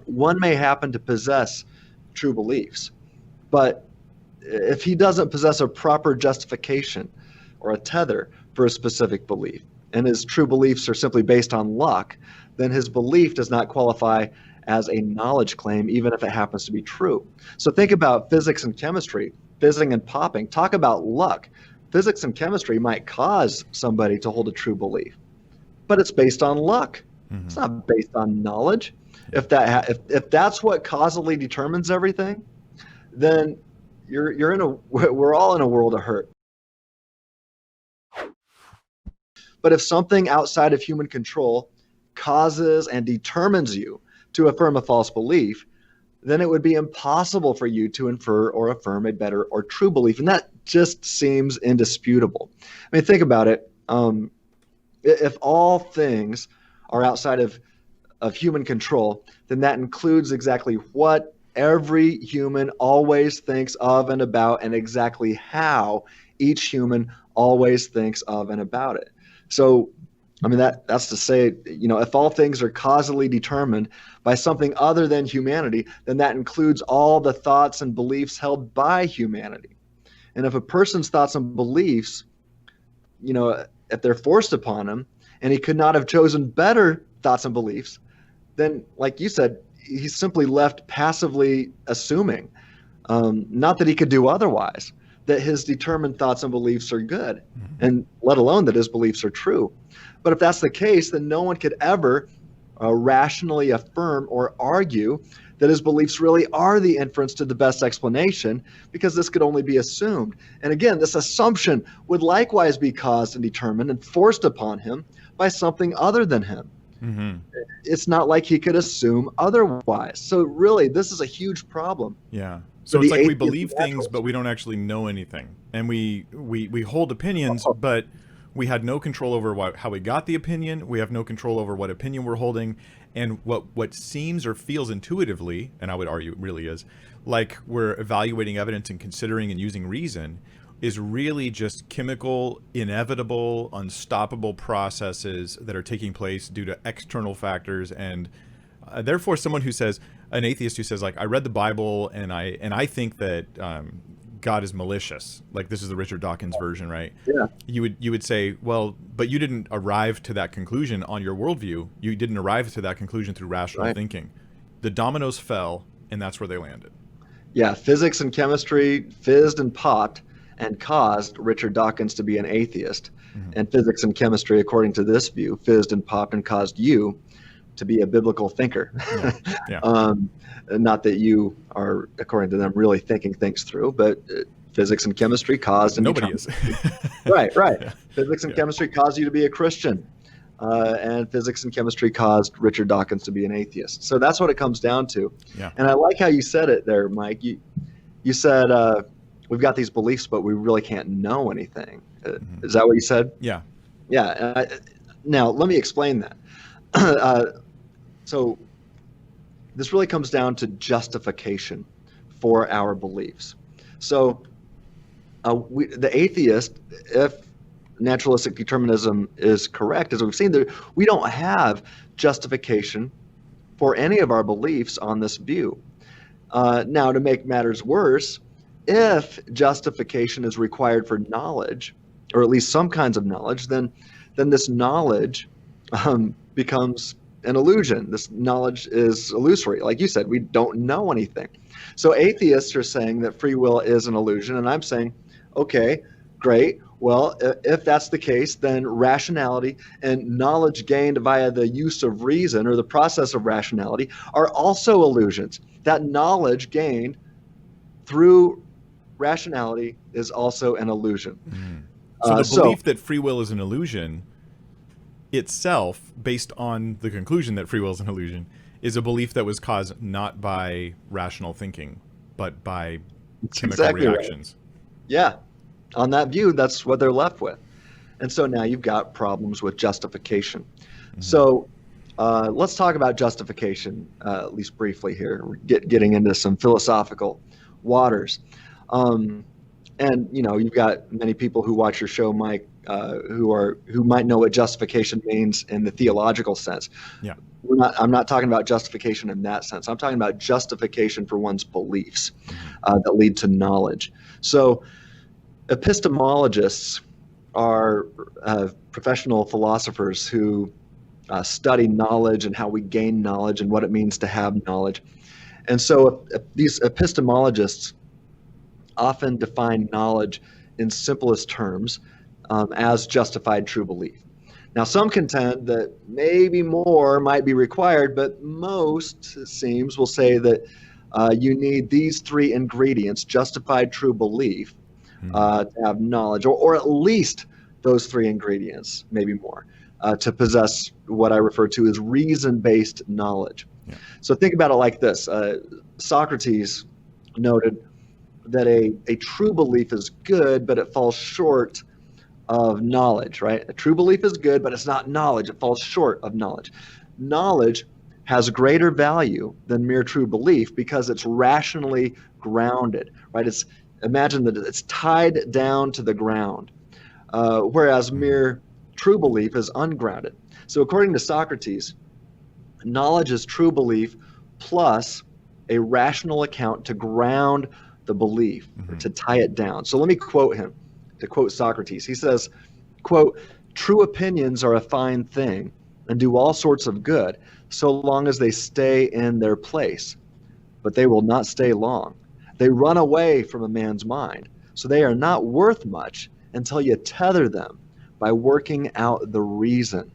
one may happen to possess true beliefs, but if he doesn't possess a proper justification or a tether for a specific belief, and his true beliefs are simply based on luck, then his belief does not qualify as a knowledge claim, even if it happens to be true. So think about physics and chemistry, fizzing and popping. Talk about luck. Physics and chemistry might cause somebody to hold a true belief, but it's based on luck. Mm-hmm. It's not based on knowledge. If that's what causally determines everything, then we're all in a world of hurt. But if something outside of human control causes and determines you to affirm a false belief, then it would be impossible for you to infer or affirm a better or true belief. And that just seems indisputable. I mean, think about it. If all things are outside of human control, then that includes exactly what every human always thinks of and about, and exactly how each human always thinks of and about it. So, I mean, that's to say, if all things are causally determined by something other than humanity, then that includes all the thoughts and beliefs held by humanity. And if a person's thoughts and beliefs, if they're forced upon him and he could not have chosen better thoughts and beliefs, then, like you said, he's simply left passively assuming, not that he could do otherwise, that his determined thoughts and beliefs are good, and let alone that his beliefs are true. But if that's the case, then no one could ever rationally affirm or argue that his beliefs really are the inference to the best explanation, because this could only be assumed. And again, this assumption would likewise be caused and determined and forced upon him by something other than him. Mm-hmm. It's not like he could assume otherwise. So really, this is a huge problem. Yeah. So it's like we believe things, but we don't actually know anything. And we hold opinions, but we had no control over how we got the opinion. We have no control over what opinion we're holding. And what seems or feels intuitively, and I would argue it really is, like we're evaluating evidence and considering and using reason, is really just chemical, inevitable, unstoppable processes that are taking place due to external factors. And therefore, an atheist who says, like, I read the Bible and I think that God is malicious. Like, this is the Richard Dawkins version, right? Yeah. You would say, well, but you didn't arrive to that conclusion on your worldview. You didn't arrive to that conclusion through rational thinking. The dominoes fell, and that's where they landed. Yeah, physics and chemistry fizzed and popped and caused Richard Dawkins to be an atheist. Mm-hmm. And physics and chemistry, according to this view, fizzed and popped and caused you to be a biblical thinker. Yeah. Not that you are, according to them, really thinking things through, but physics and chemistry caused... Nobody is. Right. Yeah. Physics and chemistry caused you to be a Christian. And physics and chemistry caused Richard Dawkins to be an atheist. So that's what it comes down to. Yeah. And I like how you said it there, Mike. You said, we've got these beliefs, but we really can't know anything. Mm-hmm. Is that what you said? Yeah. Yeah. Now, let me explain that. So this really comes down to justification for our beliefs. So the atheist, if naturalistic determinism is correct, as we've seen, we don't have justification for any of our beliefs on this view. Now, to make matters worse, if justification is required for knowledge, or at least some kinds of knowledge, then this knowledge becomes an illusion. This knowledge is illusory. Like you said, we don't know anything. So atheists are saying that free will is an illusion, and I'm saying, okay, great. Well, if that's the case, then rationality and knowledge gained via the use of reason, or the process of rationality, are also illusions. That knowledge gained through rationality is also an illusion. Mm-hmm. So the belief that free will is an illusion itself, based on the conclusion that free will is an illusion, is a belief that was caused not by rational thinking, but by chemical reactions. Right. Yeah. On that view, that's what they're left with. And so now you've got problems with justification. Mm-hmm. So let's talk about justification, at least briefly here. We're getting into some philosophical waters. And, you've got many people who watch your show, Mike, who might know what justification means in the theological sense. Yeah. I'm not talking about justification in that sense. I'm talking about justification for one's beliefs that lead to knowledge. So epistemologists are professional philosophers who study knowledge and how we gain knowledge and what it means to have knowledge. And so these epistemologists often define knowledge in simplest terms as justified true belief. Now, some contend that maybe more might be required, but most, it seems, will say that you need these three ingredients: justified true belief, to have knowledge, or at least those three ingredients, maybe more, to possess what I refer to as reason-based knowledge. Yeah. So think about it like this. Socrates noted that a true belief is good, but it falls short of knowledge, right? A true belief is good, but it's not knowledge. It falls short of knowledge. Knowledge has greater value than mere true belief because it's rationally grounded, right? Imagine that it's tied down to the ground, whereas mere true belief is ungrounded. So according to Socrates, knowledge is true belief plus a rational account to ground the belief, or to tie it down. So let me quote him. To quote Socrates, he says, quote, "True opinions are a fine thing and do all sorts of good so long as they stay in their place, but they will not stay long. They run away from a man's mind, so they are not worth much until you tether them by working out the reason.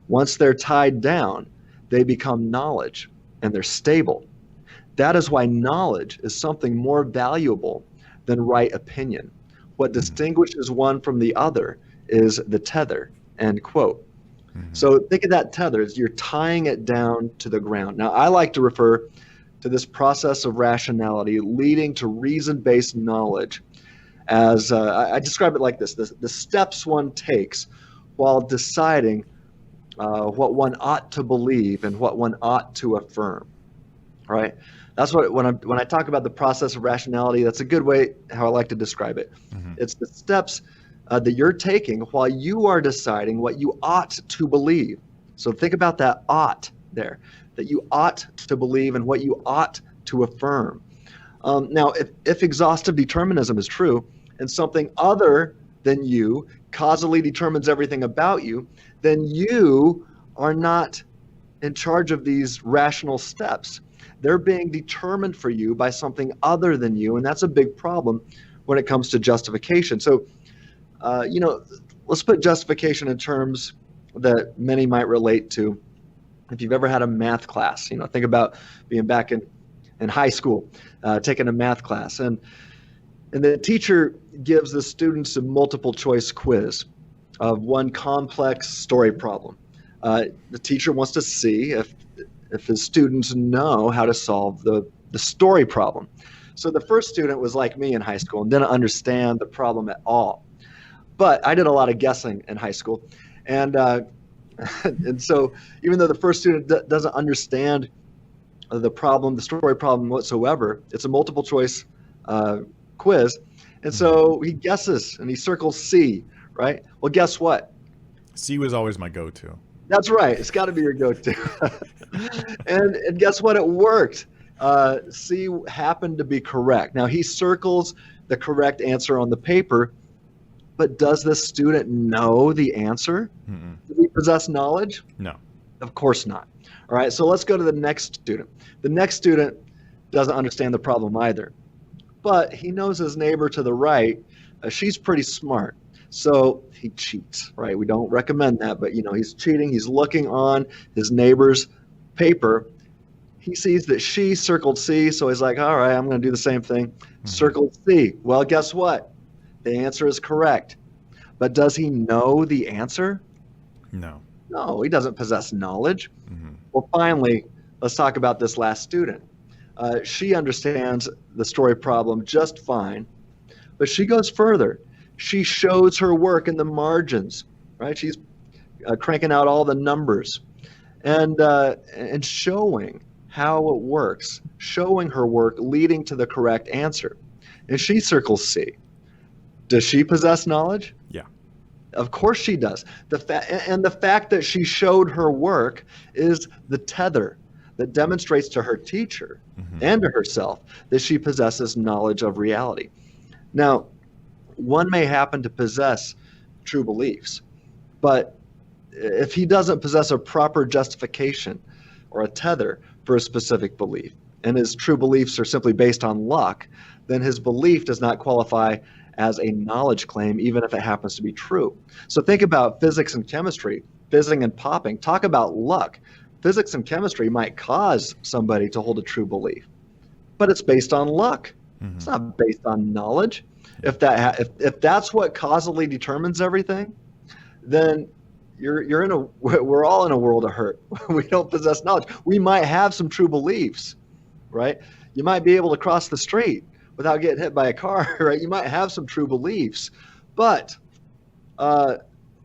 Once they're tied down, they become knowledge and they're stable. That is why knowledge is something more valuable than right opinion. What distinguishes one from the other is the tether," end quote. So think of that tether as you're tying it down to the ground. Now, I like to refer to this process of rationality leading to reason-based knowledge as, I describe it like this: the steps one takes while deciding what one ought to believe and what one ought to affirm, right? That's what when I talk about the process of rationality, that's a good way how I like to describe it. It's the steps that you're taking while you are deciding what you ought to believe. So think about that ought there, that you ought to believe and what you ought to affirm. Now, if exhaustive determinism is true and something other than you causally determines everything about you, then you are not in charge of these rational steps. They're being determined for you by something other than you, and that's a big problem when it comes to justification. So, let's put justification in terms that many might relate to. If you've ever had a math class, think about being back in high school, taking a math class, and the teacher gives the students a multiple choice quiz of one complex story problem. The teacher wants to see if his students know how to solve the story problem. So the first student was like me in high school and didn't understand the problem at all. But I did a lot of guessing in high school. And so even though the first student doesn't understand the story problem whatsoever, it's a multiple choice quiz. And so he guesses and he circles C, right? Well, guess what? C was always my go-to. That's right. It's got to be your go-to. and guess what? It worked. C happened to be correct. Now, he circles the correct answer on the paper, but does this student know the answer? Does he possess knowledge? No. Of course not. All right, so let's go to the next student. The next student doesn't understand the problem either, but he knows his neighbor to the right. She's pretty smart. So he cheats, right? We don't recommend that, but he's cheating. He's looking on his neighbor's paper. He sees that she circled C, so he's like, all right, I'm going to do the same thing. Circled C. Well, guess what? The answer is correct. But does he know the answer? No. No, he doesn't possess knowledge. Well, finally, let's talk about this last student. She understands the story problem just fine, but she goes further. She shows her work in the margins, right? She's cranking out all the numbers and showing how it works, showing her work leading to the correct answer. And she circles C. Does she possess knowledge? Yeah. Of course she does. The fact that she showed her work is the tether that demonstrates to her teacher and to herself that she possesses knowledge of reality. Now, one may happen to possess true beliefs, but if he doesn't possess a proper justification or a tether for a specific belief, and his true beliefs are simply based on luck, then his belief does not qualify as a knowledge claim, even if it happens to be true. So think about physics and chemistry, fizzing and popping. Talk about luck. Physics and chemistry might cause somebody to hold a true belief, but it's based on luck. It's not based on knowledge. If that's what causally determines everything, then we're all in a world of hurt. We don't possess knowledge. We might have some true beliefs, right? You might be able to cross the street without getting hit by a car, right? You might have some true beliefs, but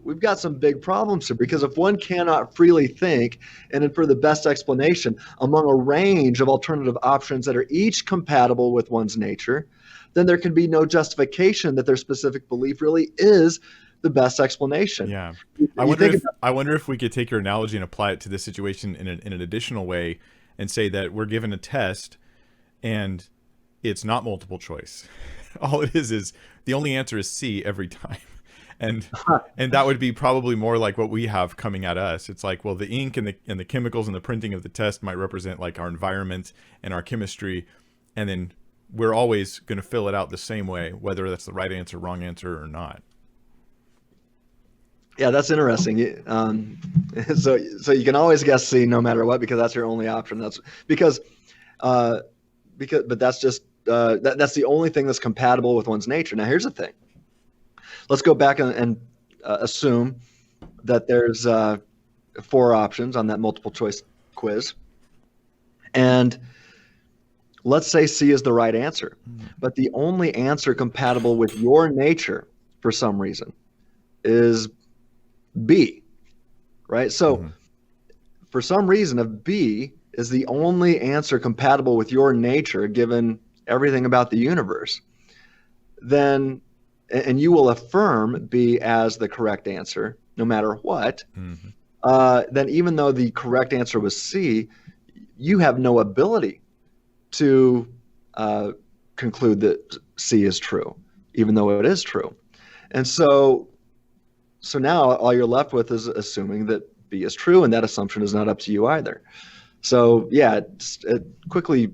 we've got some big problems here, because if one cannot freely think and infer the best explanation among a range of alternative options that are each compatible with one's nature, then there can be no justification that their specific belief really is the best explanation. Yeah. I wonder if we could take your analogy and apply it to this situation in an additional way and say that we're given a test and it's not multiple choice. All it is the only answer is C every time. And that would be probably more like what we have coming at us. It's like, well, the ink and the chemicals and the printing of the test might represent like our environment and our chemistry, and then we're always going to fill it out the same way, whether that's the right answer, wrong answer, or not. Yeah, that's interesting. So you can always guess C no matter what, because that's your only option. But that's just that's the only thing that's compatible with one's nature. Now, here's the thing. Let's go back and assume that there's 4 options on that multiple choice quiz, and let's say C is the right answer, but the only answer compatible with your nature for some reason is B, right? So for some reason, if B is the only answer compatible with your nature, given everything about the universe, then, and you will affirm B as the correct answer, no matter what, then even though the correct answer was C, you have no ability to conclude that C is true, even though it is true. And so now all you're left with is assuming that B is true, and that assumption is not up to you either. So yeah, it quickly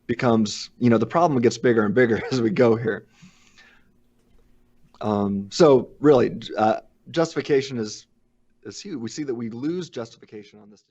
becomes, the problem gets bigger and bigger as we go here. So really, justification is huge. We see that we lose justification on this.